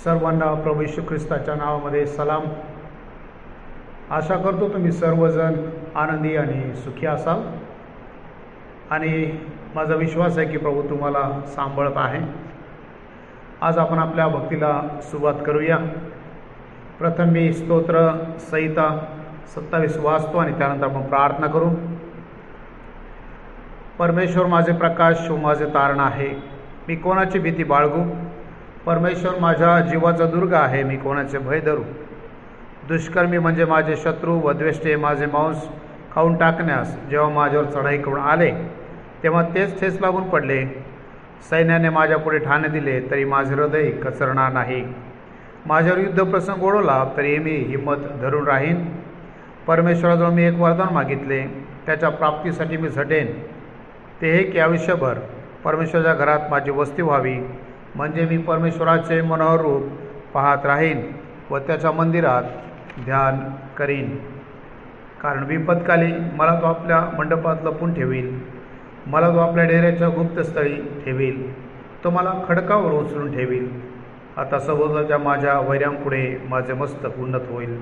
सर्वांना प्रभू येशू ख्रिस्ताच्या नावामध्ये सलाम. आशा करतो तुम्ही सर्वजण आनंदी आणि सुखी असाल आणि माझा विश्वास आहे की प्रभू तुम्हाला सांभाळत आहे. आज आपण आपल्या भक्तीला सुरुवात करूया. प्रथम मी स्तोत्र संहिता 27 वाचतो आणि त्यानंतर आपण प्रार्थना करू. परमेश्वर माझे प्रकाश व माझे तारण आहे, मी कोणाची भीती बाळगू. परमेश्वर माझ्या जीवाचा दुर्ग आहे, मी कोणाचे भय धरू. दुष्कर्मी म्हणजे माझे शत्रू व द्वेष्टे माझे मांस खाऊन टाकण्यास जेव्हा माझ्यावर चढाई करून आले तेव्हा तेच ठेच लागून पडले. सैन्याने माझ्या पुढे ठाणे दिले तरी माझे हृदय कचरणार नाही. माझ्यावर युद्धप्रसंग ओढवला तरी मी हिंमत धरून राहीन. परमेश्वराजवळ मी एक वरदान मागितले, त्याच्या प्राप्तीसाठी मी झटेन. ते हे की आयुष्यभर परमेश्वराच्या घरात माझी वस्ती व्हावी, म्हणजे मी परमेश्वराचे मनोहर रूप पाहत राहीन व त्याच्या मंदिरात ध्यान करीन. कारण विपत्काली मला तो आपल्या मंडपात लपून ठेवील, मला तो आपल्या डेऱ्याच्या गुप्तस्थळी ठेवील. तो मला खडकावर उचलून ठेवील. आता सभोवतालच्या माझ्या वैऱ्यांपुढे माझे मस्तक उन्नत होईल.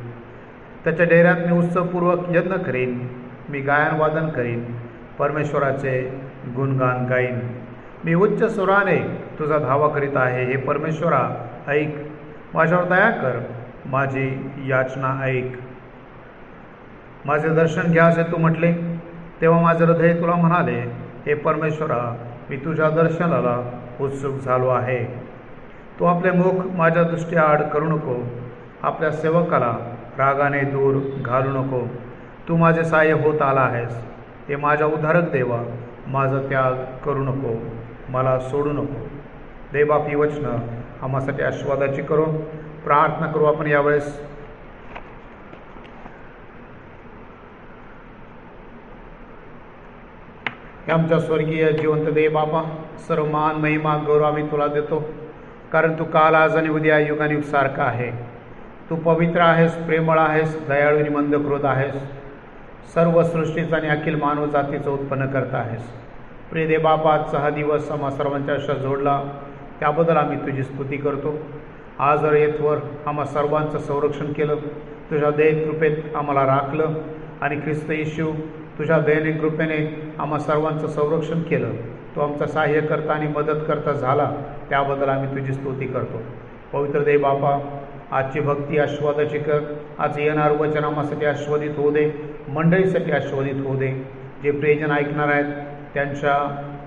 त्याच्या डेऱ्यात मी उत्सवपूर्वक यज्ञ करीन, मी गायन वादन करीन, परमेश्वराचे गुणगान गाईन. मी उच्च स्वराने तुझा धावा करीत आहे. हे परमेश्वरा ऐक, माझ्यावर दया कर, माझी याचना ऐक. माझे दर्शन घ्या असे तू म्हटले तेव्हा माझे हृदय तुला म्हणाले, हे परमेश्वरा, मी तुझ्या दर्शनाला उत्सुक झालो आहे. तू आपले मुख माझ्या दृष्टीआड करू नको, आपल्या सेवकाला रागाने दूर घालू नको. तू माझे सहाय्य होत आला आहेस. हे माझ्या उद्धारक देवा, माझा त्याग करू नको, मला सोडू नको. देवबाप ही वचनं आम्हासाठी आशीर्वादाची करो. प्रार्थना करू आपण यावेळेस. आमच्या स्वर्गीय जिवंत देव बापा, सर्व मान महिमा गौरव आम्ही तुला देतो, कारण तू काल आज आणि उद्या युगानुयुग सारखा आहे. तू पवित्र आहेस, प्रेमळ आहेस, दयाळू आणि मंदक्रोध आहेस. सर्व सृष्टीचा आणि अखिल मानव जातीचं उत्पन्न करता आहेस. प्रिय देव बापा, आजचा हा दिवस आम्हा सर्वांच्या आयुष्यात जोडला त्याबद्दल आम्ही तुझी स्तुती करतो. आज येथवर आम्हा सर्वांचं संरक्षण केलं, तुझ्या दयेत कृपेत आम्हाला राखलं आणि ख्रिस्त येशू तुझ्या दैनिक कृपेने आम्हा सर्वांचं संरक्षण केलं. तो आमचा सहाय्य करता आणि मदत करता झाला, त्याबद्दल आम्ही तुझी स्तुती करतो. पवित्र देव बापा, आजची भक्ती आस्वादाची कर. आज येणार वचन आम्हासाठी आस्वादित होऊ दे, मंडळीसाठी आस्वादित होऊ दे. जे प्रियजन ऐकणार आहेत त्यांच्या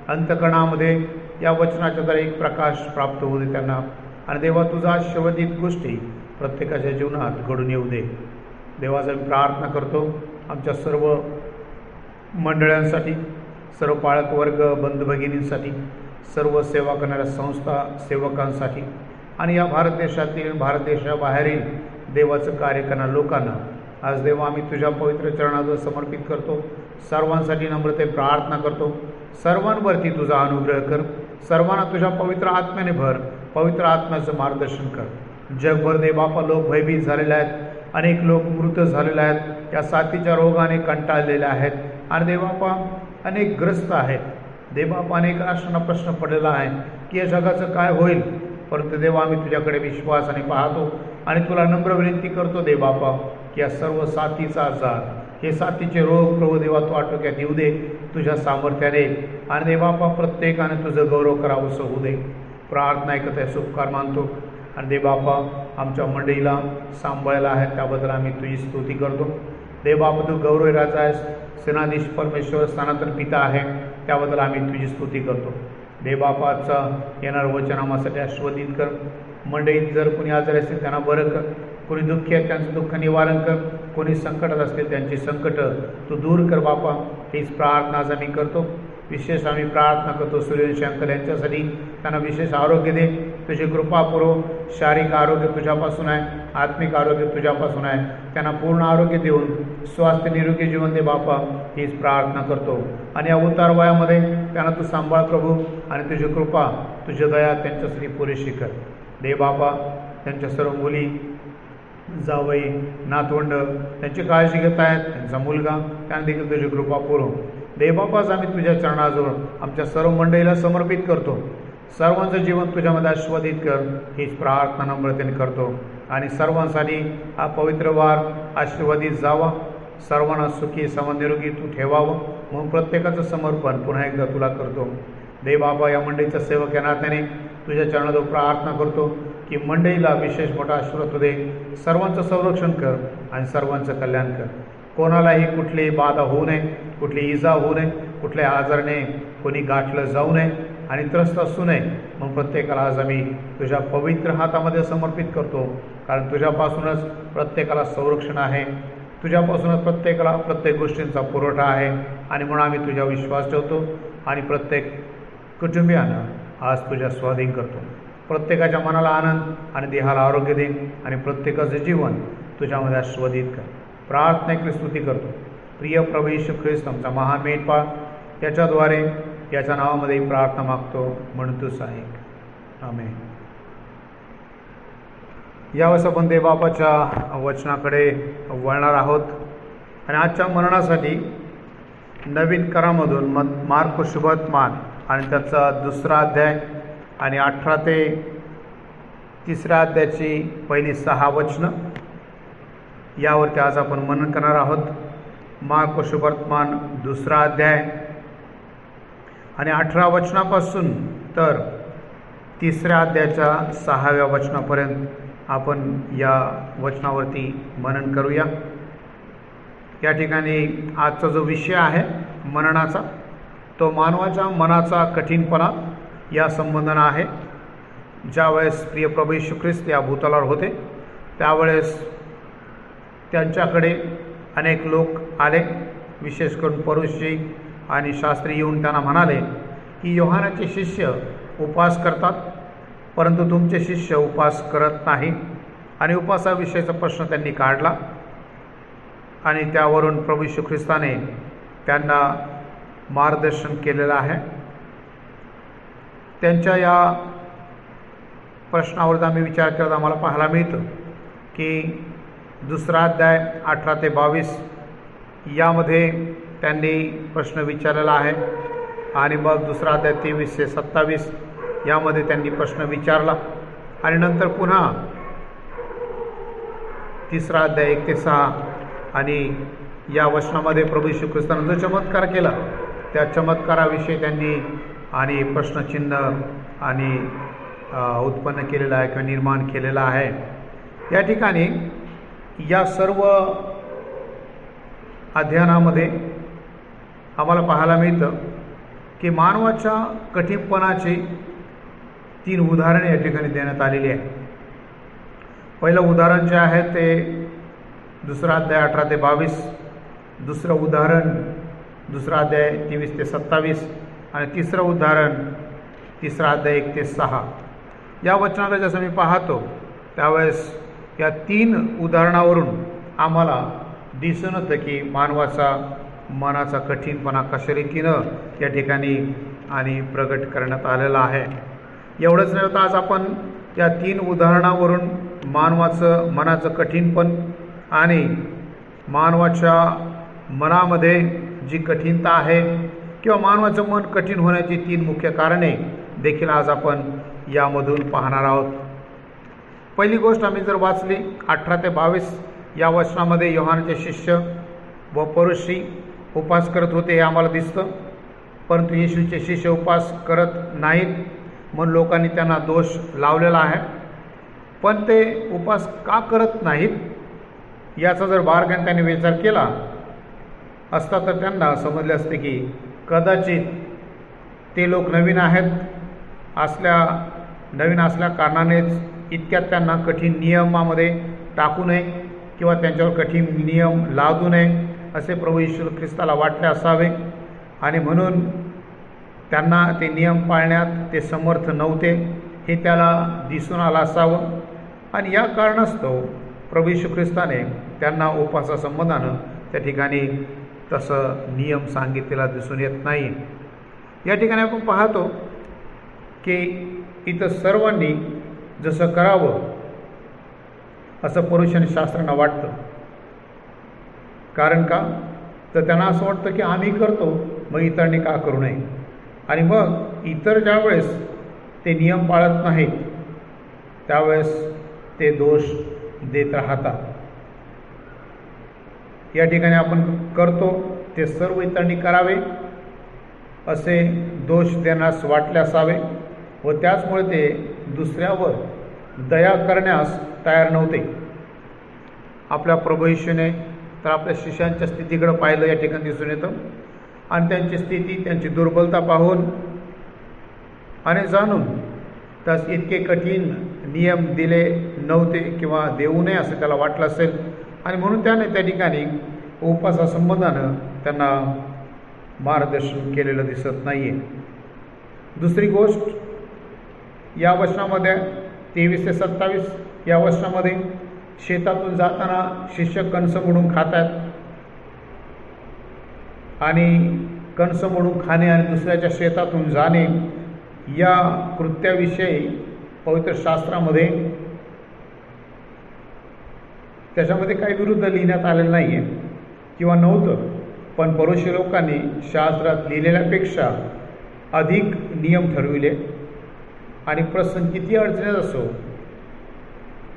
अंतकरणामध्ये या वचनाच्या द्वारे एक प्रकाश प्राप्त होऊ दे त्यांना. आणि देवा, तुझा आशीर्वादित गोष्टी प्रत्येकाच्या जीवनात घडून येऊ दे. देवाचा मी प्रार्थना करतो आमच्या सर्व मंडळांसाठी, सर्व पाळक वर्ग, बंधू भगिनींसाठी, सर्व सेवा करणाऱ्या संस्था सेवकांसाठी आणि या भारत देशातील, भारत देशाबाहेरील देवाचं कार्य करणाऱ्या लोकांना आज देवा आम्ही तुझ्या पवित्र चरणाजवळ समर्पित करतो. सर्वांसाठी नम्रते प्रार्थना करतो. सर्वांवरती तुझा अनुग्रह कर. सर्वांना तुझ्या पवित्र आत्म्याने भर, पवित्र आत्म्याचं मार्गदर्शन कर. जगभर देवबापा लोक भयभीत झालेले आहेत, अनेक लोक मृत झालेले आहेत, या साथीच्या रोगाने कंटाळलेले आहेत आणि देवबापा अनेक ग्रस्त आहेत. देवबापा अनेक राष्ट्रांना प्रश्न पडलेला आहे की या जगाचं काय होईल. परंतु देवा, आम्ही तुझ्याकडे विश्वासाने पाहतो आणि तुला नम्र विनंती करतो देवबापा की या सर्व साथीचा आजार, हे साथीचे रोग प्रभू देवा तू आटोक्यात येऊ दे तुझ्या सामर्थ्याने. आणि देवबापा प्रत्येकाने तुझं गौरव करावं असं होऊ दे. प्रार्थना ऐकत आहे, सुपकार मानतो. आणि देवबापा आमच्या मंडळीला सांभाळायला आहे त्याबद्दल आम्ही तुझी स्तुती करतो. देवबापा तू गौरव राजा आहेस, सेनाधीश परमेश्वर सनातन पिता आहे, त्याबद्दल आम्ही तुझी स्तुती करतो. देवबापाचा येणार वचन आम्हासाठी आस्वादित कर. मंडळीत जर कोणी आजारी असतील त्यांना बरं कर, कोणी दुःखी आहे त्यांचं दुःख निवारण कर, कोणी संकटात असतील त्यांची संकटं तू दूर कर बापा. हीच प्रार्थना आज आम्ही करतो. विशेष आम्ही प्रार्थना करतो सूर्यवंशी अंकल यांच्यासाठी, त्यांना विशेष आरोग्य दे. तुझी कृपा पुरव. शारीरिक आरोग्य तुझ्यापासून आहे, आत्मिक आरोग्य तुझ्यापासून आहे. त्यांना पूर्ण आरोग्य देऊन स्वास्थ्य निरोगी जीवन दे बापा. हीच प्रार्थना करतो. आणि या उतार वयामध्ये त्यांना तू सांभाळ प्रभू, आणि तुझी कृपा तुझी दया त्यांच्यासाठी पुरेशी कर. दे बापा त्यांच्या सर्व मुली, जावई, नातवंड त्यांची काळजी घेत आहेत, त्यांचा मुलगा, त्यांना देखील तुझी कृपा पुरव. देवबापाच आम्ही तुझ्या चरणाजवळ आमच्या सर्व मंडळीला समर्पित करतो. सर्वांचं जीवन तुझ्यामध्ये आस्वादित कर, हीच प्रार्थना नम्रतेने करतो. आणि सर्वांसाठी हा पवित्र वार आशीर्वादित जावा, सर्वांना सुखी समनिरोगी तू ठेवावं म्हणून प्रत्येकाचं समर्पण पुन्हा एकदा तुला करतो. देव बाबा, या मंडळीचा सेवक या नात्याने तुझ्या चरणाजवळ प्रार्थना करतो की मंडळीला विशेष मोठा आशीर्वाद दे, सर्वांचं संरक्षण कर आणि सर्वांचं कल्याण कर. कोणालाही कुठलीही बाधा होऊ नये, कुठली इजा होऊ नये, कुठल्या आजाराने कोणी गाठलं जाऊ नये आणि त्रस्त असू नये मग प्रत्येकाला आज आम्ही तुझ्या पवित्र हातामध्ये समर्पित करतो. कारण तुझ्यापासूनच प्रत्येकाला संरक्षण आहे, तुझ्यापासूनच प्रत्येकाला प्रत्येक गोष्टींचा पुरवठा आहे. आणि म्हणून आम्ही तुझ्यावर विश्वास ठेवतो आणि प्रत्येक कुटुंबियांना आज तुझ्या स्वाधीन करतो. प्रत्येकाच्या मनाला आनंद आणि देहाला आरोग्य दे आणि प्रत्येकाचं जीवन तुझ्यामध्ये आस्वादित कर. प्रार्थनेची स्तुती करतो. प्रिय प्रभू येशू ख्रिस्त आमचा महान मेंढपाळ, त्याच्याद्वारे याच्या नावामध्ये प्रार्थना मागतो म्हणून तू ऐक. आमेन. यावेळेस आपण देवबापाच्या वचनाकडे वळणार आहोत आणि आजच्या मननासाठी नवीन करामधून मार्क शुभवर्तमान आणि त्याचा 2रा अध्याय आणि 18 ते 3ऱ्या अध्यायाची पहिली 6 वचनं यावरती आज आपण मनन करणार आहोत. मार्क शुभवर्तमान 2रा अध्याय आणि 18 वचनापासून तर 3ऱ्या अध्यायाच्या 6व्या वचनापर्यंत आपण या वचनावरती मनन करूया. या ठिकाणी आजचा जो विषय आहे मननाचा तो मानवाच्या मनाचा कठीणपणा या संबंधानं आहे. ज्यावेळेस प्रिय प्रभू येशू ख्रिस्त या भूतलावर होते त्यावेळेस त्यांच्याकडे अनेक लोक आले, विशेष करून फरीसी आणि शास्त्री येऊन त्यांना म्हणाले की योहानाचे शिष्य उपवास करतात परंतु तुमचे शिष्य उपवास करत नाही. आणि उपवासाविषयीचा प्रश्न त्यांनी काढला आणि त्यावरून प्रभू येशू ख्रिस्ताने त्यांना मार्गदर्शन केलेलं आहे. त्यांच्या या प्रश्नावर आम्ही विचार केला आम्हाला पाहायला मिळतं की 2रा अध्याय 18 ते 22 यामध्ये त्यांनी प्रश्न विचारलेला आहे आणि मग 2रा अध्याय 23 ते 27 यामध्ये त्यांनी प्रश्न विचारला आणि नंतर पुन्हा 3रा अध्याय 1 ते 6 आणि या वचनामध्ये प्रभू येशू ख्रिस्ताने जो चमत्कार केला त्या चमत्काराविषयी त्यांनी आणि प्रश्नचिन्ह आणि उत्पन्न केलेलं आहे किंवा निर्माण केलेलं आहे. या ठिकाणी या सर्व अध्ययनामध्ये आम्हाला पाहायला मिळतं की मानवाच्या कठीणपणाची 3 उदाहरणे या ठिकाणी देण्यात आलेली आहे. पहिलं उदाहरण जे आहे ते 2रा अध्याय 18 ते 22, दुसरं उदाहरण 2रा अध्याय 23 ते 27 आणि तिसरं उदाहरण 3रा अध्याय 1 ते 6. या वचनाला जसं मी पाहतो त्यावेळेस या 3 उदाहरणावरून आम्हाला दिसून येतं की मानवाचा मनाचा कठीणपणा कशा रीतीनं या ठिकाणी आणि प्रगट करण्यात आलेला आहे. एवढंच नाही तर आज आपण या 3 उदाहरणावरून मानवाचं मनाचं कठीणपण आणि मानवाच्या मनामध्ये जी कठीणता आहे किंवा मानवाचं मन कठीण होण्याची 3 मुख्य कारणे देखील आज आपण यामधून पाहणार आहोत. पहिली गोष्ट आम्ही जर वाचली 18 ते 22 या वचनामध्ये योहानाचे शिष्य व फरीसी उपवास करत होते हे आम्हाला दिसतं, परंतु येशूचे शिष्य उपवास करत नाहीत म्हणून लोकांनी त्यांना दोष लावलेला आहे. पण ते उपवास का करत नाहीत याचा जर बारकाईने त्यांनी विचार केला असता तर त्यांना समजले असते की कदाचित ते लोक नवीन असल्या कारणानेच इतक्यात त्यांना कठीण नियमामध्ये टाकू नये किंवा त्यांच्यावर कठीण नियम लादू नये असे प्रभू येशू ख्रिस्ताला वाटले असावे आणि म्हणून त्यांना ते नियम पाळण्यात ते समर्थ नव्हते हे त्याला दिसून आलं असावं. आणि या कारणास्तव प्रभू येशू ख्रिस्ताने त्यांना उपवासासंबंधानं त्या ठिकाणी तसं नियम सांगितलेला दिसून येत नाही. या ठिकाणी आपण पाहतो की इथं सर्वांनी जसं करावं असं पुरुष आणि शास्त्रांना वाटतं. कारण का तर त्यांना असं वाटतं की आम्ही करतो मग इतरांनी का करू नये. आणि मग इतर ज्यावेळेस ते नियम पाळत नाहीत त्यावेळेस ते दोष देत राहतात. या ठिकाणी आपण करतो ते सर्व इतरांनी करावे असे दोष देण्यास वाटले असावे व त्याचमुळे ते दुसऱ्यावर दया करण्यास तयार नव्हते. आपल्या प्रभू येशूने तर आपल्या शिष्यांच्या स्थितीकडे पाहिलं या ठिकाणी दिसून येतं आणि त्यांची स्थिती त्यांची दुर्बलता पाहून आणि जाणून त्यास इतके कठीण नियम दिले नव्हते किंवा देऊ नये असं त्याला वाटलं असेल आणि म्हणून त्याने त्या ठिकाणी उपवासासंबंधानं त्यांना मार्गदर्शन केलेलं दिसत नाही आहे. दुसरी गोष्ट या वचनामध्ये 23 ते 27 या वचनामध्ये शेतातून जाताना शिष्य कणस मोडून खातात आणि कणस मोडून खाणे आणि दुसऱ्याच्या शेतातून जाणे या कृत्याविषयी पवित्र शास्त्रामध्ये त्याच्यामध्ये काही विरुद्ध लिहिण्यात आलेलं नाही आहे किंवा नव्हतं, पण परोशी लोकांनी शास्त्रात लिहिलेल्यापेक्षा अधिक नियम ठरविले आणि प्रसंग किती अडचणीत असो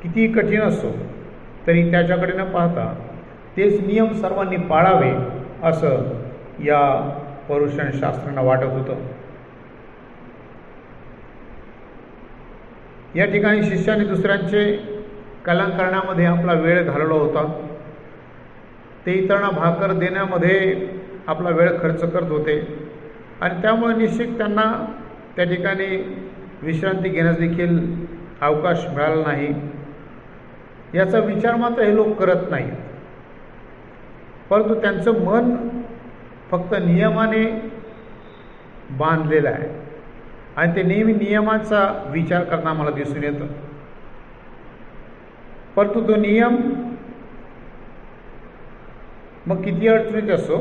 किती कठीण असो तरी त्याच्याकडे न पाहता तेच नियम सर्वांनी पाळावे असं या पौरुष आणि शास्त्रांना वाटत होतं. या ठिकाणी शिष्याने दुसऱ्यांचे कल्याण करण्यामध्ये आपला वेळ घालवला होता. ते इतरांना भाकर देण्यामध्ये आपला वेळ खर्च करत होते आणि त्यामुळे निश्चित त्यांना त्या ठिकाणी विश्रांती घेण्यास देखील अवकाश मिळाला नाही. याचा विचार मात्र हे लोक करत नाहीत, परंतु त्यांचं मन फक्त नियमाने बांधलेलं आहे आणि ते नेहमी नियमाचा विचार करणं आम्हाला दिसून येतं. परंतु तो नियम मग किती अडचणीत असो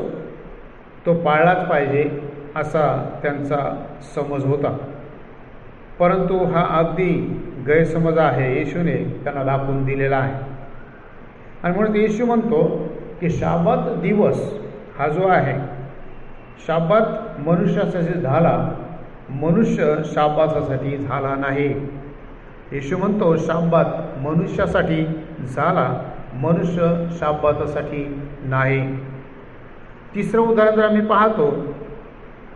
तो पाळलाच पाहिजे असा त्यांचा समज होता. परंतु हा अगदी गैरसमज आहे, येशूने त्यांना दाखवून दिलेला आहे. आणि म्हणून येशू म्हणतो की शाबात दिवस हा जो आहे, शाबात मनुष्यासाठी झाला, मनुष्य शाबातासाठी झाला नाही. येशू म्हणतो शाबात मनुष्यासाठी झाला, मनुष्य शाबातासाठी नाही. तिसरं उदाहरण जर आम्ही पाहतो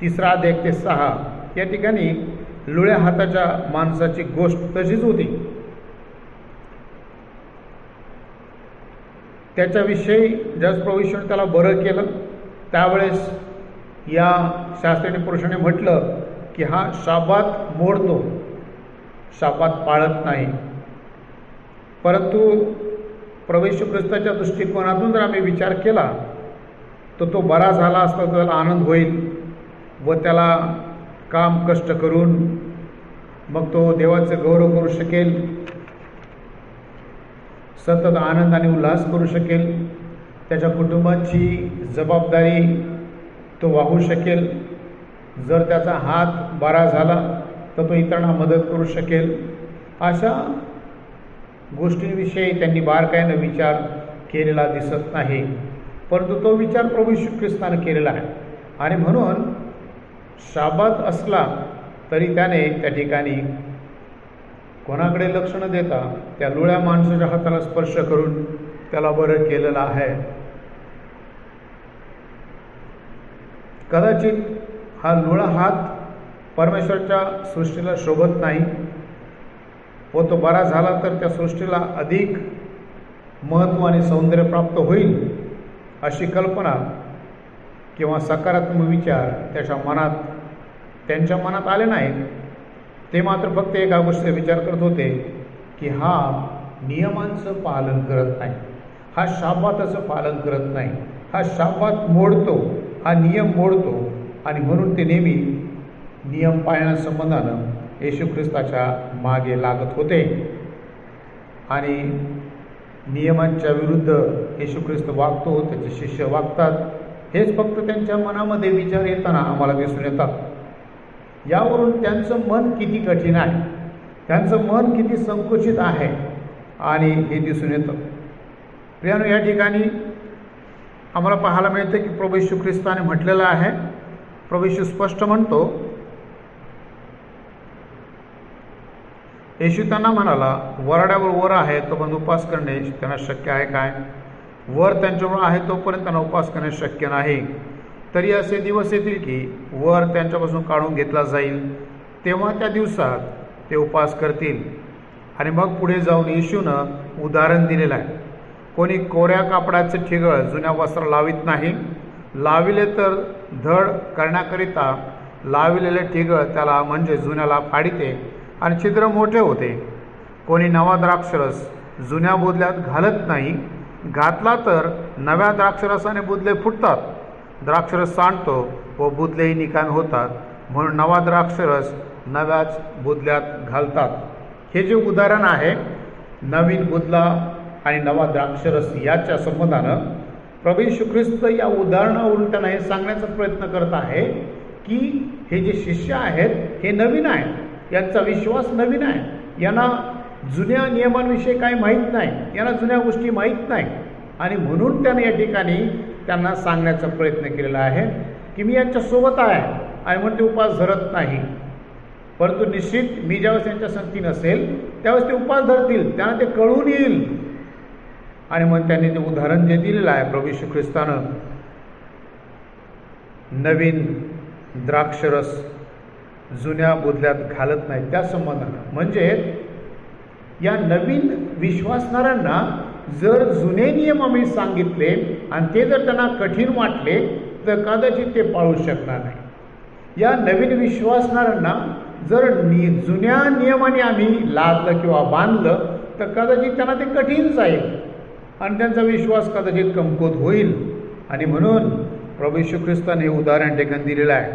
3 अध्याय 1 ते 6 या ठिकाणी लुळ्या हाताच्या माणसाची गोष्ट तशीच होती. त्याच्याविषयी जस प्रभू येशूने त्याला बरं केलं त्यावेळेस या शास्त्रीय पुरुषाने म्हटलं की हा शाबात मोडतो, शाबात पाळत नाही. परंतु प्रभू येशू ख्रिस्ताच्या दृष्टिकोनातून जर आम्ही विचार केला तर तो बरा झाला असता तर त्याला आनंद होईल व त्याला काम कष्ट करून मग तो देवाचं गौरव करू शकेल, सतत आनंद आणि उल्हास करू शकेल, त्याच्या कुटुंबाची जबाबदारी तो वाहू शकेल. जर त्याचा हात बरा झाला तर तो इतरांना मदत करू शकेल. अशा गोष्टींविषयी त्यांनी बारकाईनं विचार केलेला दिसत नाही, परंतु तो विचार प्रभू येशू ख्रिस्ताने केलेला आहे. आणि म्हणून शाबात असला तरी त्याने त्या ठिकाणी कोणाकडे लक्ष न देता त्या लुळ्या माणसाच्या हाताला स्पर्श करून त्याला बरं केलेलं आहे. कदाचित हा लुळा हात परमेश्वराच्या सृष्टीला शोभत नाही व तो बरा झाला तर त्या सृष्टीला अधिक महत्त्व आणि सौंदर्य प्राप्त होईल अशी कल्पना किंवा सकारात्मक विचार त्यांच्या मनात आले नाहीत. ते मात्र फक्त एका गोष्टीचा विचार करत होते की हा नियमांचं पालन करत नाही, हा शाबाताचं पालन करत नाही, हा शाबात मोडतो, हा नियम मोडतो. आणि म्हणून ते नेहमी नियम पाळण्यासंबंधानं येशू ख्रिस्ताच्या मागे लागत होते आणि नियमांच्या विरुद्ध येशू ख्रिस्त वागतो, त्याचे शिष्य वागतात. हेच फक्त त्यांच्या मनामध्ये विचार येताना आम्हाला दिसून येतात. यावरून त्यांचं मन किती कठीण आहे, त्यांचं मन किती संकुचित आहे आणि हे दिसून येतं. प्रियानो, या ठिकाणी आम्हाला पाहायला मिळतं की प्रभू येशू ख्रिस्ताने म्हटलेलं आहे, प्रभू येशू स्पष्ट म्हणतो येशू त्यांना म्हणाला, वरड्यावर वर आहे तोपर्यंत उपवास करणे त्यांना शक्य आहे काय? वर त्यांच्यावर आहे तोपर्यंत त्यांना उपवास करणे शक्य नाही. तरी असे दिवस येतील की वर त्यांच्यापासून काढून घेतला जाईल, तेव्हा त्या दिवसात ते उपवास करतील. आणि मग पुढे जाऊन येशूनं उदाहरण दिलेलं आहे. कोणी कोऱ्या कापडाचे ठिगळ जुन्या वस्त्र लावित नाही, लाविले तर धड करण्याकरिता लाविलेले ठिगळ त्याला म्हणजे जुन्याला फाडिते आणि छिद्र मोठे होते. कोणी नवा द्राक्षरस जुन्या बुदल्यात घालत नाही, घातला तर नव्या द्राक्षरसाने बुदले फुटतात, द्राक्षरस सांडतो व बुदलेही निकामी होतात. म्हणून नवा द्राक्षरस नव्याच बुदल्यात घालतात. हे जे उदाहरण आहे नवीन बुदला आणि नवा द्राक्षरस याच्या संबंधानं प्रभू येशू ख्रिस्त या उदाहरणावरून त्यांना हे सांगण्याचा प्रयत्न करत आहे की हे जे शिष्य आहेत हे नवीन आहेत, यांचा विश्वास नवीन आहे, यांना जुन्या नियमांविषयी काही माहीत नाही, यांना जुन्या गोष्टी माहीत नाही. आणि म्हणून त्याने या ठिकाणी त्यांना सांगण्याचा प्रयत्न केलेला आहे की मी यांच्यासोबत आहे आणि म्हणून ते उपवास धरत नाही. परंतु निश्चित मी ज्यावेळेस त्यांच्या संगती नसेल त्यावेळेस ते उपवास धरतील, त्यांना ते कळून येईल. आणि मग त्यांनी ते उदाहरण जे दिलेलं आहे प्रभू येशू ख्रिस्तानं, नवीन द्राक्षरस जुन्या बुदल्यात घालत नाही त्या संबंधानं, म्हणजे या नवीन विश्वासणाऱ्यांना जर जुने नियम आम्ही सांगितले आणि ते जर त्यांना कठीण वाटले तर कदाचित ते पाळू शकणार नाही. या नवीन विश्वासणाऱ्यांना जर जुन्या नियमाने आम्ही लादलं किंवा बांधलं तर कदाचित त्यांना ते कठीण जाईल आणि त्यांचा विश्वास कदाचित कमकुवत होईल. आणि म्हणून प्रभू येशू ख्रिस्ताने हे उदाहरण ठिकाण दिलेलं आहे.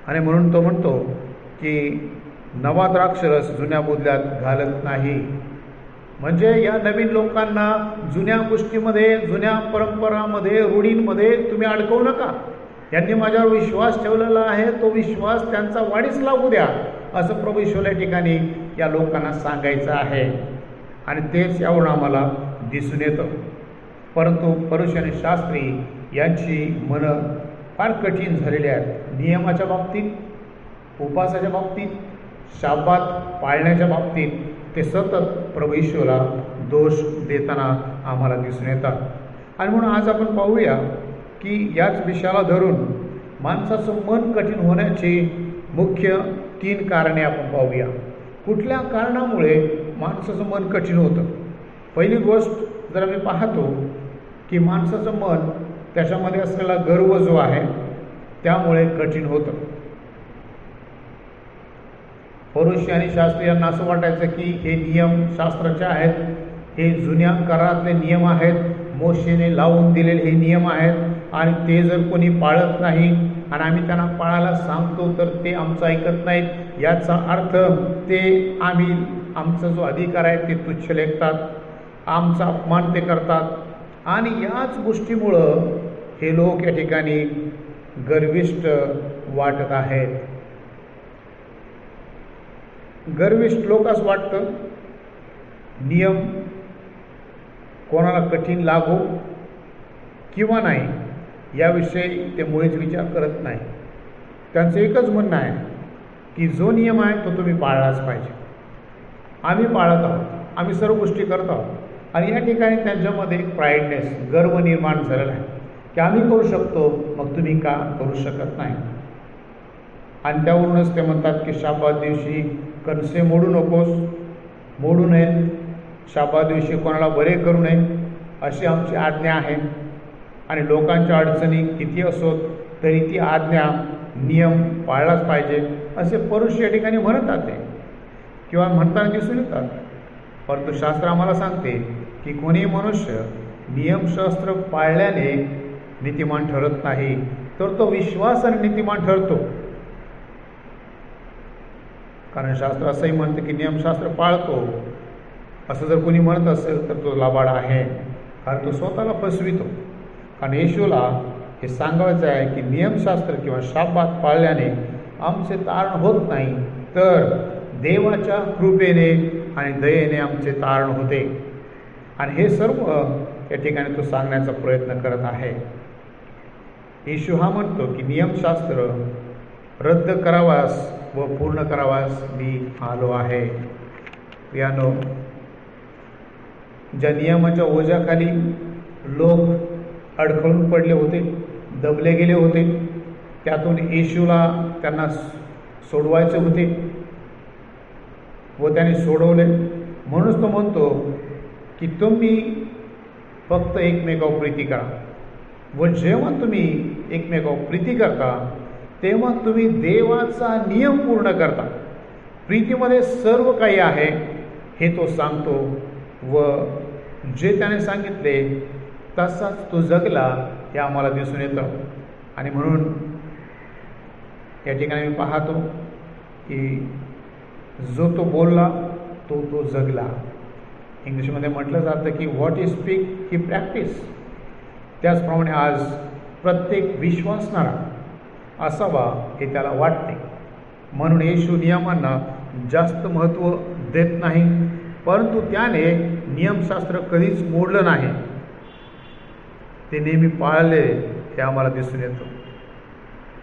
आणि म्हणून तो म्हणतो की नवा द्राक्षरस जुन्या बुदल्यात घालत नाही, म्हणजे या नवीन लोकांना जुन्या गोष्टीमध्ये, जुन्या परंपरामध्ये, रूढींमध्ये तुम्ही अडकवू नका. यांनी माझ्यावर विश्वास ठेवलेला आहे, तो विश्वास त्यांचा वाढीस लागू द्या, असं प्रभू येशूला ठिकाणी या लोकांना सांगायचं आहे. आणि तेच यावरून आम्हाला दिसून येतं. परंतु फरीसी आणि शास्त्री यांची मनं फार कठीण झालेली आहेत. नियमाच्या बाबतीत, उपवासाच्या बाबतीत, शाब्बात पाळण्याच्या बाबतीत ते सतत प्रभू येशूला दोष देताना आम्हाला दिसून येतात. आणि म्हणून आज आपण पाहूया की याच विषयाला धरून माणसाचं मन कठीण होण्याची मुख्य 3 कारणे आपण पाहूया. कुठल्या कारणामुळे माणसाचं मन कठीण होतं? पहिली गोष्ट जर आम्ही पाहतो की माणसाचं मन, त्याच्यामध्ये असलेला गर्व जो आहे त्यामुळे कठीण होतं. फरीसी आणि शास्त्री यांना असं वाटायचं की हे नियम शास्त्राचे आहेत, हे जुन्या करारातले नियम आहेत, मोशेने लावून दिलेले हे नियम आहेत आणि ते जर कोणी पाळत नाही आणि आम्ही त्यांना पाळायला सांगतो तर ते आमचं ऐकत नाहीत, याचा अर्थ ते आमचा जो अधिकार आहे ते तुच्छ लेखतात, आमचा अपमान ते करतात. आणि याच गोष्टीमुळं हे लोक या ठिकाणी गर्विष्ठ वाटत आहेत. गर्विष्ठ लोक असं वाटतं नियम कोणाला कठीण लागो किंवा नाही याविषयी ते मुळीच विचार करत नाही. त्यांचं एकच म्हणणं आहे की जो नियम आहे तो तुम्ही पाळलाच पाहिजे. आम्ही पाळत आहोत, आम्ही सर्व गोष्टी करत आहोत. आणि या ठिकाणी त्यांच्यामध्ये एक प्राईडनेस, गर्व निर्माण झालेला आहे की आम्ही करू शकतो, मग तुम्ही का करू शकत नाही. आणि त्यावरूनच ते म्हणतात की शाब्बात दिवशी कणसे मोडू नकोस, मोडू नयेत, शाब्बात दिवशी कोणाला बरे करू नये अशी आमची आज्ञा आहे. आणि लोकांच्या अडचणी किती असोत तरी ती आज्ञा, नियम पाळलाच पाहिजे असे फरीसी या ठिकाणी म्हणतात ते किंवा म्हणताना दिसून येतात. परंतु शास्त्र आम्हाला सांगते की कोणी मनुष्य नियमशास्त्र पाळल्याने नीतिमान ठरत नाही, तर तो विश्वासाने नीतिमान ठरतो. कारण शास्त्र असंही म्हणतं की नियमशास्त्र पाळतो असं जर कोणी म्हणत असेल तर तो लबाड आहे, कारण तो स्वतःला फसवितो. कारण येशूला हे सांगायचं आहे की नियमशास्त्र किंवा शाब्बात पाळल्याने आमचे तारण होत नाही, तर देवाच्या कृपेने आणि दयेने आमचे तारण होते. आणि हे सर्व या ठिकाणी तो सांगण्याचा प्रयत्न करत आहे. येशू हा म्हणतो की नियमशास्त्र रद्द करावास व पूर्ण करावास मी आलो आहे. प्रियानो, ज्या नियमाच्या ओझ्याखाली लोक अडखळून पडले होते, दबले गेले होते, त्यातून येशूला त्यांना सोडवायचे होते व त्याने सोडवले. म्हणूनच तो म्हणतो की तुम्ही फक्त एकमेकावर प्रीती करा, व जेव्हा तुम्ही एकमेकावर प्रीती करता तेव्हा तुम्ही देवाचा नियम पूर्ण करता. प्रीतीमध्ये सर्व काही आहे हे तो सांगतो व जे त्याने सांगितले तसाच तो जगला हे आम्हाला दिसून येतं. आणि म्हणून या ठिकाणी मी पाहतो की जो तो बोलला तो जगला. इंग्लिशमध्ये म्हटलं जातं की what is speak he practice. त्याचप्रमाणे आज प्रत्येक विश्वासणारा असावा हे त्याला वाटते. म्हणून येशू नियमांना जास्त महत्त्व देत नाही, परंतु त्याने नियमशास्त्र कधीच मोडलं नाही, ते नेहमी पाळले हे आम्हाला दिसून येतं.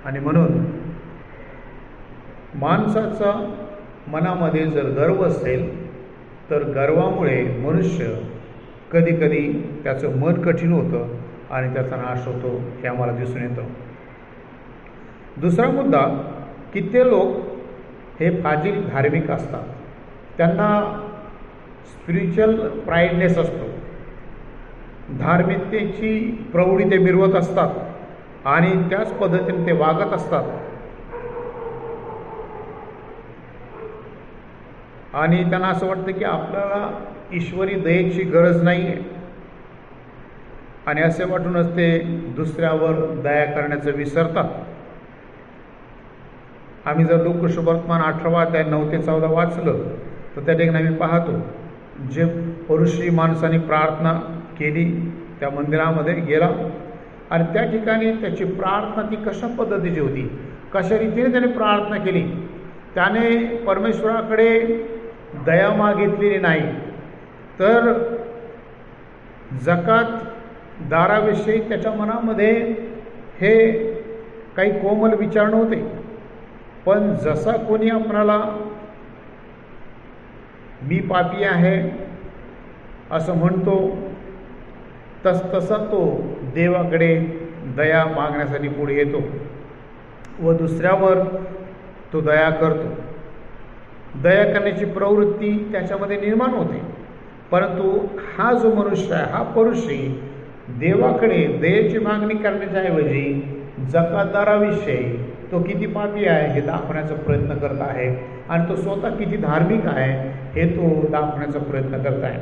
आणि म्हणून माणसाचा मनामध्ये जर गर्व असेल तर गर्वामुळे मनुष्य कधीकधी त्याचं मन कठीण होतं आणि त्याचा नाश होतो हे आम्हाला दिसून येतं. दुसरा मुद्दा की ते लोक हे फाजील धार्मिक असतात. त्यांना स्पिरिच्युअल प्राईडनेस असतो, धार्मिकतेची प्रौढी ते मिरवत असतात आणि त्याच पद्धतीने ते वागत असतात. आणि त्यांना असं वाटतं की आपल्याला ईश्वरी दयेची गरज नाही आहे, आणि असे वाटूनच ते दुसऱ्यावर दया करण्याचं विसरतात. आम्ही जर लोकशुभवर्तमान 18 अध्याय 9 ते 14 वाचलं तर त्या ठिकाणी आम्ही पाहतो जे परुषी माणसाने प्रार्थना केली त्या मंदिरामध्ये गेला आणि त्या ठिकाणी त्याची प्रार्थना ती कशा पद्धतीची होती, कशा रीतीने त्याने प्रार्थना केली. त्याने परमेश्वराकडे दया मागितलेली नाही, तर जकात दाराविषयी त्याच्या मनामध्ये हे काही कोमल विचार नव्हते. पण जसा कोणी आपणाला मी पापी आहे असं म्हणतो तसा तो देवाकडे दया मागण्यासाठी पुढे येतो व दुसऱ्यावर तो दया करतो. दया करण्याची प्रवृत्ती त्याच्यामध्ये निर्माण होते. परंतु हा जो मनुष्य आहे, हा परुषी देवाकडे दयेची मागणी करण्याच्या ऐवजी जकातदाराविषयी तो किती पापी आहे हे दाखवण्याचा प्रयत्न करत आहे आणि तो स्वतः किती धार्मिक आहे हे तो दाखवण्याचा प्रयत्न करत आहे.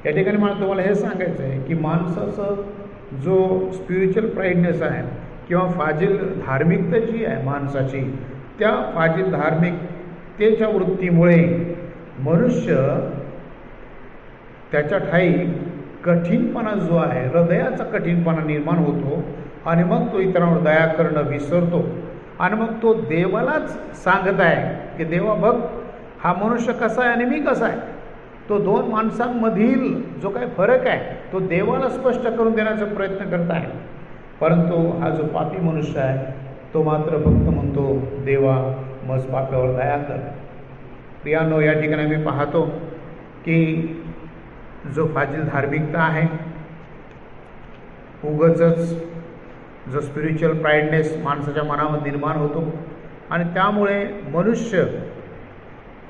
या ठिकाणी मला तुम्हाला हे सांगायचं आहे की माणसाचं जो स्पिरिच्युअल प्राईडनेस आहे किंवा फाजील धार्मिकता जी आहे माणसाची, त्या फाजील धार्मिकतेच्या वृत्तीमुळे मनुष्य त्याच्या ठाई कठीणपणा जो आहे, हृदयाचा कठीणपणा निर्माण होतो आणि मग तो इतरांवर दया करणं विसरतो आणि मग तो देवालाच सांगत आहे की देवा बघ हा मनुष्य कसा आहे आणि मी कसा आहे. तो दोन माणसांमधील जो काही फरक आहे तो देवाला स्पष्ट करून देण्याचा प्रयत्न करत आहे. परंतु हा जो पापी मनुष्य आहे तो मात्र फक्त म्हणतो देवा मज पाप्यावर दया कर. प्रियानो, या ठिकाणी मी पाहतो की जो फाजील धार्मिकता आहे, उगाचच जो स्पिरिच्युअल प्राईडनेस माणसाच्या मनामध्ये निर्माण होतो आणि त्यामुळे मनुष्य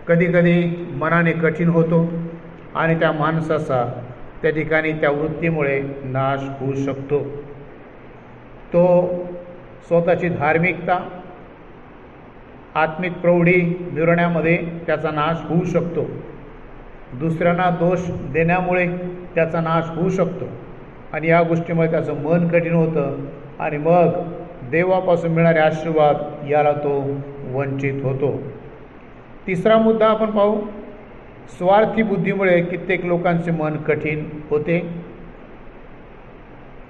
कधीकधी मनाने कठीण होतो आणि त्या माणसाचा त्या ठिकाणी त्या वृत्तीमुळे नाश होऊ शकतो. तो स्वतःची धार्मिकता आत्मिक प्रौढी मिळवण्यामध्ये त्याचा नाश होऊ शकतो. दुसऱ्यांना दोष देण्यामुळे त्याचा नाश होऊ शकतो आणि या गोष्टीमुळे त्याचं मन कठीण होतं आणि मग देवापासून मिळणारे आशीर्वाद याला तो वंचित होतो. तिसरा मुद्दा आपण पाहू, स्वार्थी बुद्धीमुळे कित्येक लोकांचे मन कठीण होते.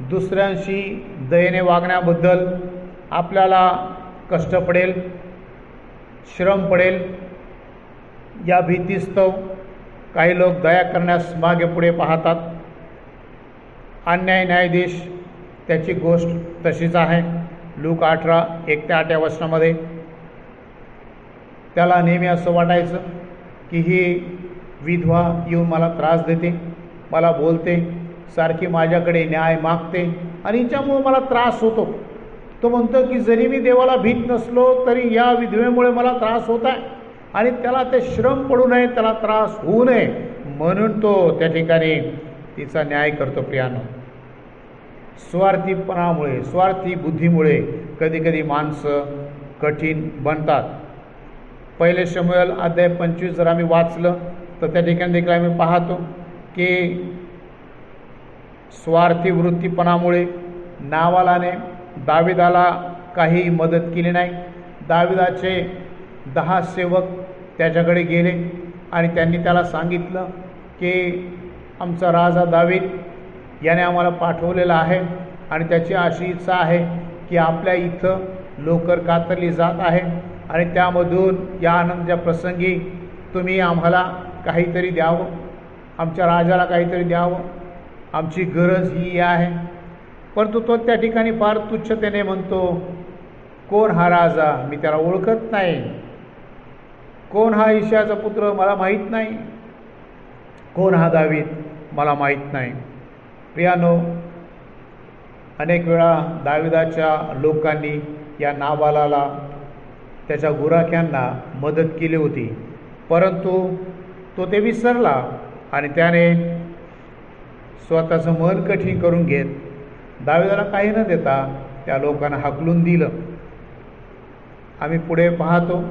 दुसऱ्यांशी दयेने वागण्याबद्दल आपल्याला कष्ट पडेल, श्रम पडेल या भीतीस्तव काही लोक दया करण्यास मागे पुढे पाहतात. अन्याय न्यायाधीश त्याची गोष्ट तशीच आहे. लूक 18:1-8 वचनामध्ये त्याला नेहमी असं वाटायचं की ही विधवा येऊन मला त्रास देते, मला बोलते, सारखी माझ्याकडे न्याय मागते आणि हिच्यामुळे मला त्रास होतो. तो म्हणतो की जरी मी देवाला भीत नसलो तरी या विधवेमुळे मला त्रास होत आहे आणि त्याला ते श्रम पडू नये, त्याला त्रास होऊ नये म्हणून तो त्या ठिकाणी तिचा न्याय करतो. प्रियानो, स्वार्थीपणामुळे, स्वार्थी बुद्धीमुळे कधीकधी माणसं कठीण बनतात. पहिले शमूएल अध्याय 25 जर आम्ही वाचलं तर त्या ठिकाणी देखील आम्ही पाहतो की स्वार्थी वृत्तीपणामुळे नावालाने दाविदाला काही मदत केली नाही. दाविदाचे 10 सेवक त्याच्याकडे गेले आणि त्यांनी त्याला सांगितलं की आमचा राजा दावीद याने आम्हाला पाठवलेलं आहे आणि त्याची अशी इच्छा आहे की आपल्या इथं लोकर कातरली जात आहे आणि त्यामधून या आनंदाच्या प्रसंगी तुम्ही आम्हाला काहीतरी द्यावं, आमच्या राजाला काहीतरी द्यावं, आमची गरज ही आहे. परंतु तो त्या ठिकाणी फार तुच्छतेने म्हणतो, कोण हा राजा, मी त्याला ओळखत नाही. कोण हा इशायाचा पुत्र, मला माहीत नाही. कोण हा दावीद, मला माहीत नाही. प्रियानो, अनेक वेळा दाविदाच्या लोकांनी या नाबालाला, त्याच्या गुराख्यांना मदत केली होती, परंतु तो ते विसरला आणि त्याने स्वतःचं मन कठीण करून घेत दाविदाला काही न देता त्या लोकांना हाकलून दिलं. आम्ही पुढे पाहतो,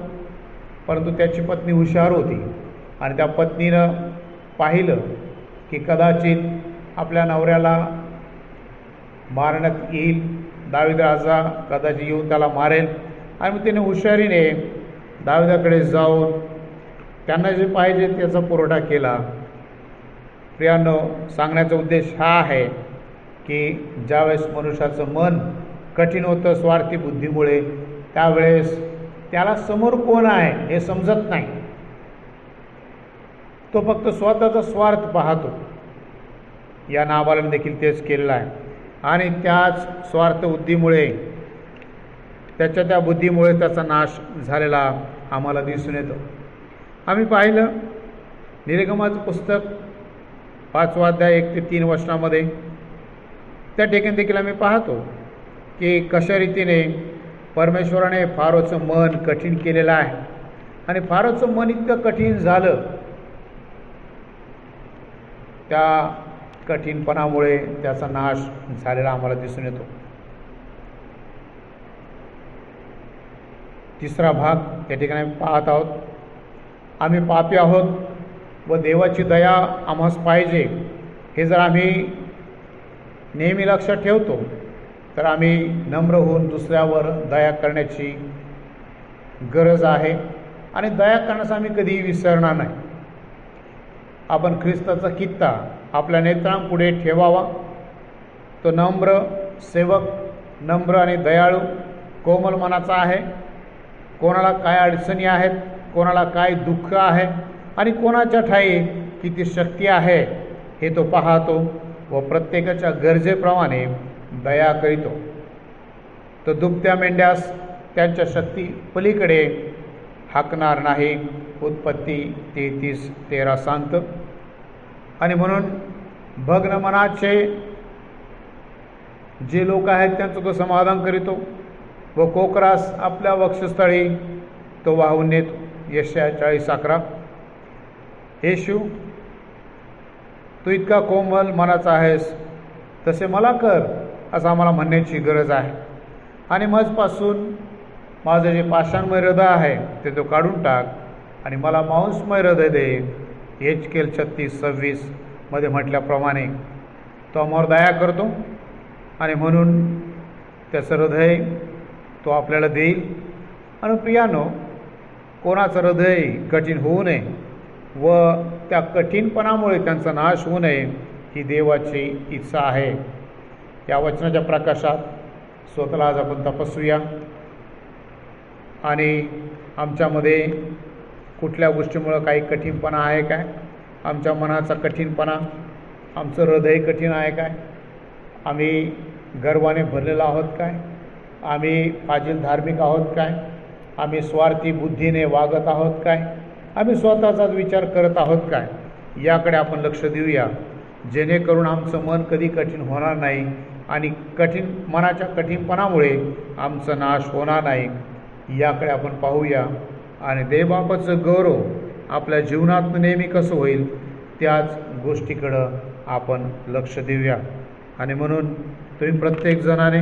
परंतु त्याची पत्नी हुशार होती आणि त्या पत्नीनं पाहिलं की कदाचित आपल्या नवऱ्याला मारण्यात येईल, दावीद राजा कदाचित येऊन त्याला मारेल आणि मग त्याने हुशारीने दाविदाकडे जाऊन त्यांना जे पाहिजे त्याचा पुरवठा केला. प्रियानो, सांगण्याचा उद्देश हा आहे की ज्यावेळेस मनुष्याचं मन कठीण होतं स्वार्थी बुद्धीमुळे, त्यावेळेस त्याला समोर कोण आहे हे समजत नाही. तो फक्त स्वतःचा स्वार्थ पाहतो. या नाबालाने देखील तेच केलेलं आहे आणि त्याच स्वार्थ बुद्धीमुळे, त्याच्या त्या बुद्धीमुळे त्याचा नाश झालेला आम्हाला दिसून येतो. आम्ही पाहिलं निर्गमाचं पुस्तक 5 अध्याय 1 ते 3 वचनामध्ये त्या ठिकाणी देखील आम्ही पाहतो की कशा रीतीने परमेश्वराने फारोचं मन कठीण केलेलं आहे आणि फारोचं मन इतकं कठीण झालं, त्या कठीणपणामुळे त्याचा नाश झालेला आम्हाला दिसून येतो. 3रा भाग त्या ठिकाणी पाहत आहोत. आम्ही पापी आहोत व देवाची दया आम्हास पाहिजे हे जर आम्ही नेहमी लक्षात ठेवतो तर आम्ही नम्र होऊन दुसऱ्यावर दया करण्याची गरज आहे आणि दया करण्यास आम्ही कधीही विसरणार नाही. आपण ख्रिस्ताचा कित्ता आपल्या नेत्रांपुढे ठेवावा. तो नम्र सेवक, नम्र आणि दयाळू, कोमल मनाचा आहे. कोणाला काय अडचणी आहेत, कोणाला काय दुःख आहे आणि कोणाच्या ठाई किती शक्ती आहे हे तो पाहतो व प्रत्येकाच्या गरजेप्रमाणे दया करीतो. तो दुभत्या मेंढ्यास त्यांच्या शक्ती पलीकडे हाकणार नाही, उत्पत्ती 33:13 सांगतं. आणि म्हणून भग्न मनाचे जे लोक आहेत त्यांचं तो समाधान करीतो व कोकरास आपल्या वक्षस्थळी तो वाहून नेतो. यशाया 40:11. येशू, तू इतका कोमल मनाचा आहेस, तसे मला कर असं आम्हाला म्हणण्याची गरज आहे. आणि मजपासून माझं जे पाषाणमय हृदय आहे ते तो काढून टाक आणि मला मांसमय हृदय दे. एचकेल 36:26 मध्ये म्हटल्याप्रमाणे तो आम्हावर दया करतो आणि म्हणून त्याचं हृदय तो आपल्याला देईल. आणि प्रियानो, कोणाचं हृदय कठीण होऊ नये व त्या कठीणपणामुळे त्यांचा नाश होऊ नये ही देवाची इच्छा आहे. या वचनाच्या प्रकाशात स्वतःला आज आपण तपासूया आणि आमच्यामध्ये कुठल्या गोष्टीमुळं काही कठीणपणा आहे काय, आमच्या मनाचा कठीणपणा, आमचं हृदय कठीण आहे काय, आम्ही गर्वाने भरलेलो आहोत काय, आम्ही फाजील धार्मिक आहोत काय, आम्ही स्वार्थी बुद्धीने वागत आहोत काय, आम्ही स्वतःचाच विचार करत आहोत काय, याकडे आपण लक्ष देऊया, जेणेकरून आमचं मन कधी कठीण होणार नाही आणि मनाच्या कठीणपणामुळे आमचा नाश होणार नाही, याकडे आपण पाहूया. आणि देवबापाचं गौरव आपल्या जीवनात नेहमी कसं होईल त्याच गोष्टीकडं आपण लक्ष देऊया. आणि म्हणून तुम्ही प्रत्येक जणाने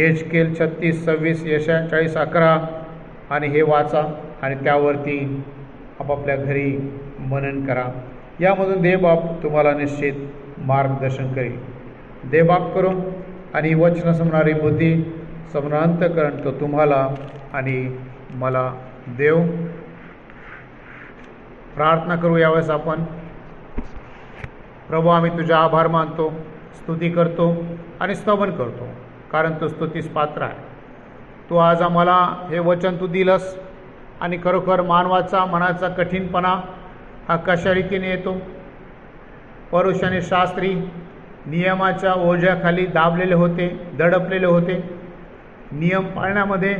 एजकेल 36:26, यशाया 40:11 आणि हे वाचा आणि त्यावरती आपापल्या घरी मनन करा. यामधून देवबाप तुम्हाला निश्चित मार्गदर्शन करेल. देवबाप करो आणि वचन समजणारी बुद्धी समजणारं अंतःकरण तो तुम्हाला आणि मला देव. प्रार्थना करू यावेळेस आपण. प्रभू, आम्ही तुझा आभार मानतो, स्तुती करतो आणि स्तवन करतो, कारण तू स्तुतीस पात्र आहे. तू आज आम्हाला हे वचन तू दिलंस आणि खरोखर मानवाचा मनाचा कठीणपणा हा कशा रीतीने येतो. पुरुष आणि शास्त्री नियमाच्या ओझ्याखाली दाबलेले होते, दडपलेले होते. नियम पाळण्यामध्ये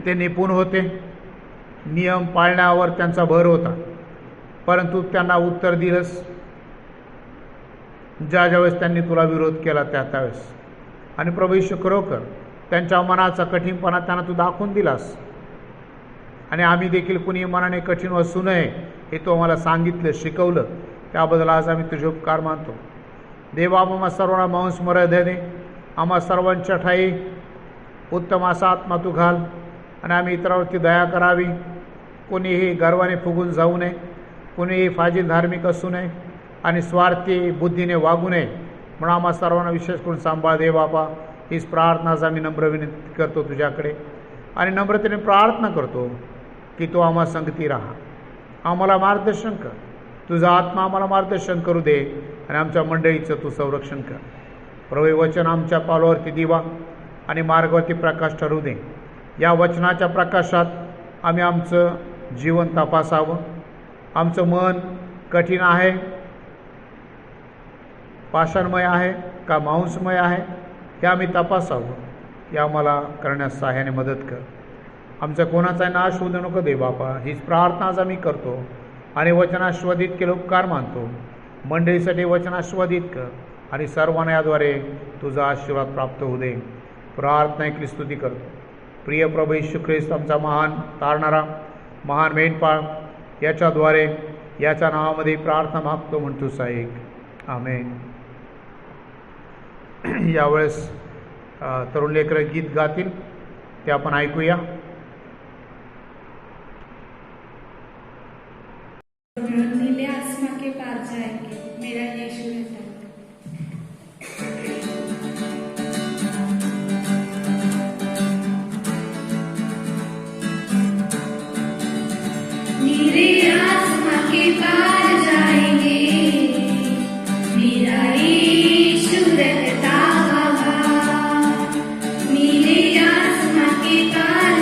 ते निपुण होते, नियम पाळण्यावर त्यांचा भर होता, परंतु त्यांना उत्तर दिलंस ज्यावेळेस त्यांनी तुला विरोध केला त्यावेळेस. आणि प्रभू येशू, खरोखर त्यांच्या मनाचा कठीणपणा त्यांना तू दाखवून दिलास आणि आम्ही देखील कुणी मनाने कठीण असू नये हे तू आम्हाला सांगितलं, शिकवलं. त्याबद्दल आज आम्ही तुझे उपकार मानतो. देवा, आम्हा सर्वांना मांसमय दे, आम्हा सर्वांच्या ठाई उत्तम असा आत्मा तू घाल आणि आम्ही इतरांवरती दया करावी. कोणीही गर्वाने फुगून जाऊ नये, कोणीही फाजील धार्मिक असू नये आणि स्वार्थी बुद्धीने वागू नये म्हणून आम्हा सर्वांना विशेष करून सांभाळ दे बापा. हीच प्रार्थना आज आम्ही नम्र विनंती करतो तुझ्याकडे आणि नम्रतेने प्रार्थना करतो की तू आम्हा संगती राहा, आम्हाला मार्गदर्शन कर. तुझा आत्मा आम्हाला मार्गदर्शन करू दे आणि आमच्या मंडळीचं तू संरक्षण कर. प्रभू, वचन आमच्या पावलावरती दिवा आणि मार्गावरती प्रकाश ठरवू दे. या वचनाच्या प्रकाशात आम्ही आमचं जीवन तपासावं. आमचं मन कठीण आहे, पाषाणमय आहे का मांसमय आहे हे आम्ही तपासावं. हे आम्हाला करण्यास सहाय्याने मदत कर. आमचा कोणाचा नाश होऊ नको दे बापा. हीच प्रार्थना आज आम्ही करतो आणि वचनास्वादित केलं उपकार मानतो. मंडळीसाठी वचनास्वादित कर आणि सर्वांना याद्वारे तुझा आशीर्वाद प्राप्त होऊ दे. प्रार्थना ऐकली, स्तुती करतो. प्रिय प्रभू येशू ख्रिस्त, आमचा महान तारणारा, महान मेंढपाळ, याच्याद्वारे याच्या नावामध्ये प्रार्थना मागतो म्हणतो साहेब, आमेन. यावेळेस तरुण लेकरं गीत गातील, ते आपण ऐकूया. नीले आसमां के पार जाएंगे, मेरा यीशु रहता है. नीले आसमां के पार जाएंगे, मेरा यीशु रहता है. नीले आसमां के पार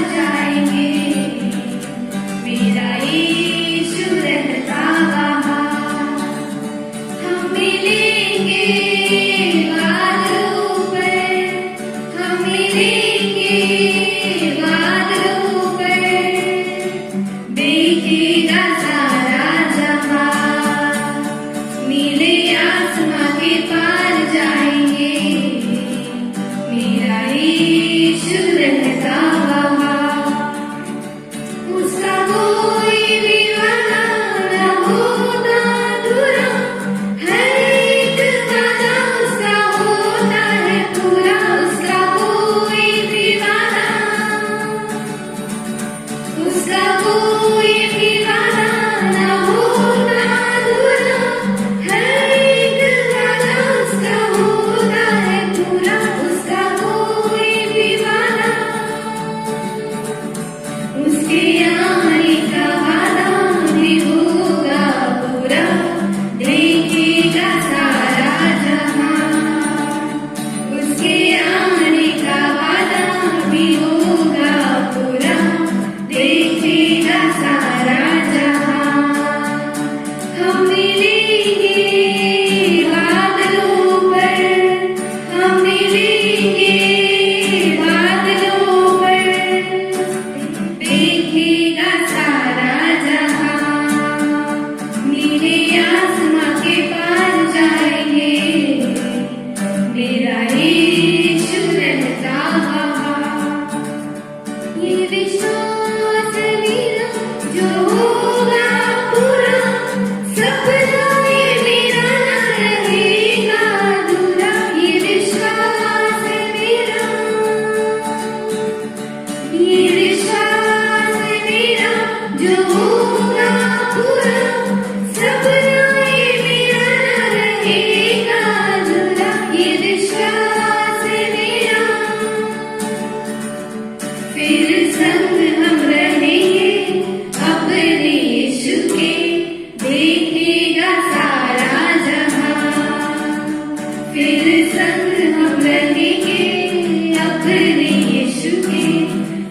अपने यीशु के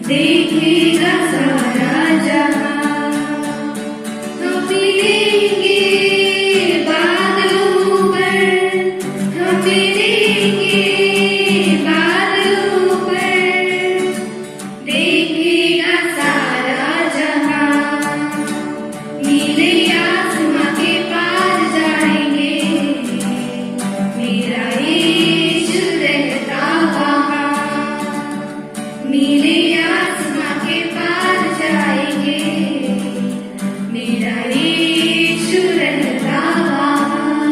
देखेगा सारा जहां। हम मिलेंगे बादलों पर, हम मिलेंगे बादलों पर, देखेगा सारा जहां। नीले आसमां के पार जाएंगे, मेरा यीशु रहता वहाँ। नीले आसमां के पार जाएंगे, मेरा यीशु रहता वहाँ।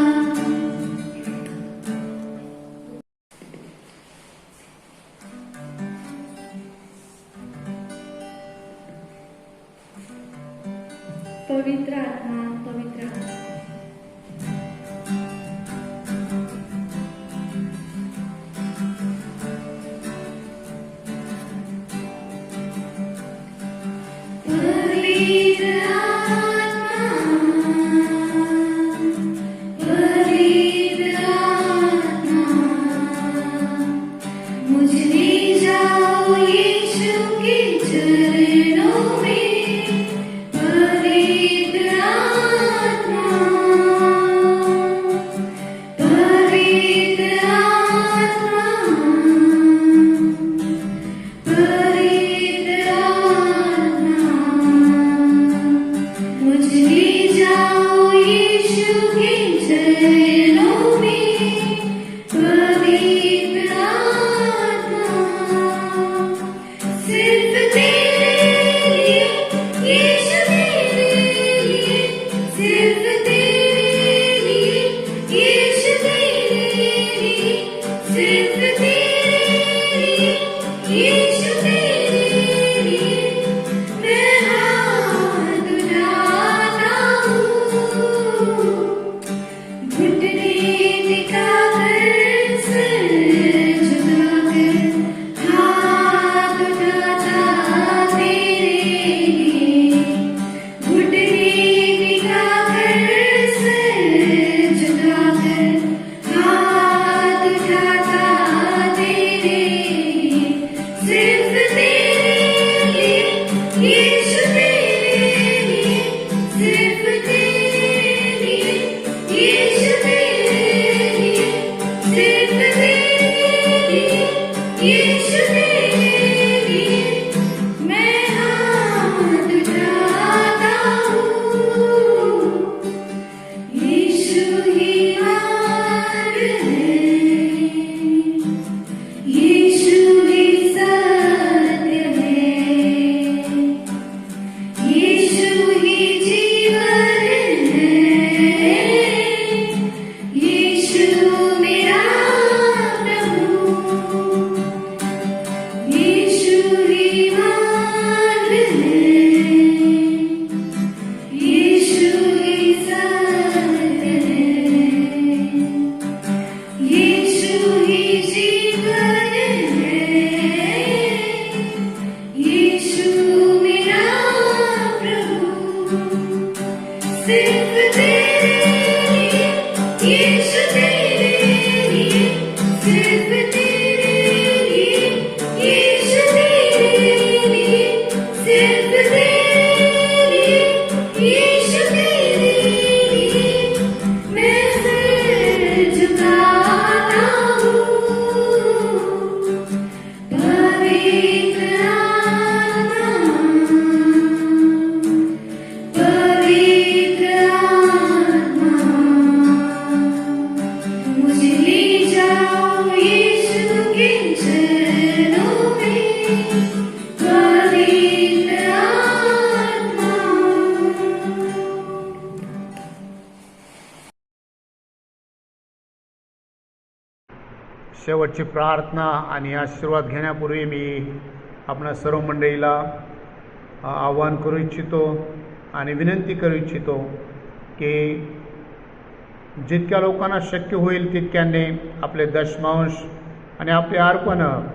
पवित्र आत्मा, पवित्र आत्मा, पवित्र आत्मा, पवित्र आत्मा, मुझे ले जाओ यीशु के चरणों में। पवित्र आत्मा, पवित्र आत्मा, पवित्र आत्मा, मुझे ले जाओ यीशु के चरणों में। पवित्र आत्मा, सिर्फ तेरे लिए यीशु, तेरे लिए, सिर्फ तेरे लिए यीशु, तेरे लिए, सिर्फ तेरे लिए यीशु, तेरे लिए मैं हाथ उठाता हूँ। घुटने टिकाकर सर झुकाकर हाथ उठाता तेरे लिए। घुटने टिकाकर सर झुकाकर हाथ उठाता तेरे लिए। सिर्फ तेरे लिए यीशु, तेरे लिए, सिर्फ तेरे लिए यीशु, तेरे लिए, सिर्फ तेरे लिए यीशु, तेरे लिए मैं हाथ उठाता हूँ। यीशु ही मार्ग है, यीशु ही सत्य है, यीशु ही जीवन है, यीशु मेरा प्रभु, यीशु ही मार्ग है, यीशु ही सत्य है, यीशु ही जीवन है, यीशु मेरा प्रभु। सिर्फ तेरे लिए यीशु, तेरे लिए, सिर्फ तेरे लिए यीशु, तेरे लिए, सिर्फ तेरे लिए यीशु, तेरे लिए मैं सिर झुकाता हूँ। पवित्र आत्मा, पवित्र आत्मा, मुझे ले जाओ यीशु के चरणों में। पवित्र आत्मा, शेवटची प्रार्थना आणि आशीर्वाद घेण्यापूर्वी मी आपणा सर्व मंडळीला आवाहन करू इच्छितो आणि विनंती करू इच्छितो की जितक्या लोकांना शक्य होईल तितक्याने आपले दशमांश आणि आपले अर्पणं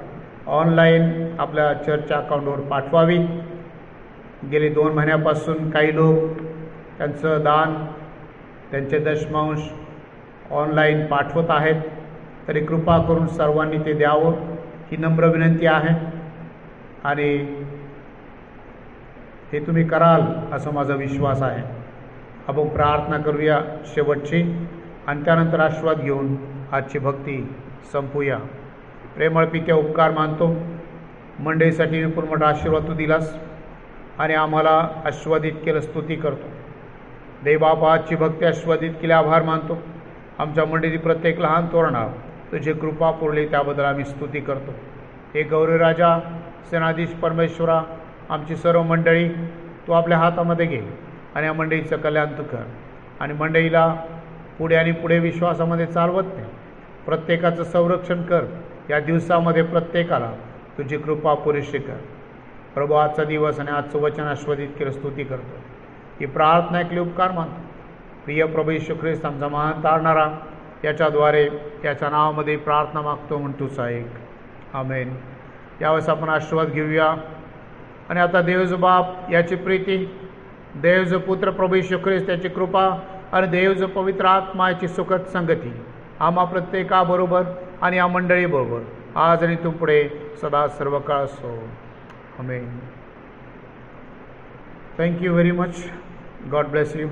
ऑनलाईन आपल्या चर्च अकाउंटवर पाठवावी। गेली 2 महिन्यापासून काही लोक त्यांचं दान, त्यांचे दशमांश ऑनलाईन पाठवत आहेत, तरी कृपा करून सर्वांनी ते द्यावं ही नम्र विनंती आहे आणि हे तुम्ही कराल असा माझा विश्वास आहे. आपण प्रार्थना करूया शेवटची आणि त्यानंतर आशीर्वाद घेऊन आजची भक्ती संपूया. प्रेमळ पित्या, उपकार मानतो मंडळीसाठी विपुल मोठा आशीर्वाद तू दिलास आणि आम्हाला आशीर्वादित केलं. स्तुती करतो देवबापा, आजची भक्ती आशीर्वादित केले आभार मानतो. आमच्या मंडळीतील प्रत्येक लहान तोरणावर तुझी कृपा पुरली त्याबद्दल आम्ही स्तुती करतो. हे गौरी राजा, सेनाधीश परमेश्वरा, आमची सर्व मंडळी तू आपल्या हातामध्ये घे आणि या मंडळीचं कल्याण तू कर आणि मंडळीला पुढे आणि पुढे विश्वासामध्ये चालवत नाही. प्रत्येकाचं संरक्षण कर. या दिवसामध्ये प्रत्येकाला तुझी कृपा पुरेशी कर. प्रभू, आजचा दिवस आणि आजचं वचन आस्वादित केलं. स्तुती करतो. ही प्रार्थना ऐकली, उपकार मानतो. प्रिय प्रभू येशू ख्रिस्त, आमचा महान तारणारा, याच्याद्वारे याच्या नावामध्ये प्रार्थना मागतो म्हणतोच ऐक. आमेन. यावेळेस आपण आशीर्वाद घेऊया. आणि आता देवजो बाप याची प्रीती, देवजो पुत्र प्रभू येशू ख्रिस्त याची कृपा आणि देवजो पवित्र आत्मा याची सुखद संगती आम्हा प्रत्येकाबरोबर आणि या मंडळीबरोबर आज आणि तू पुढे सदा सर्व काळ असो. Amen. Thank you very much. God bless you.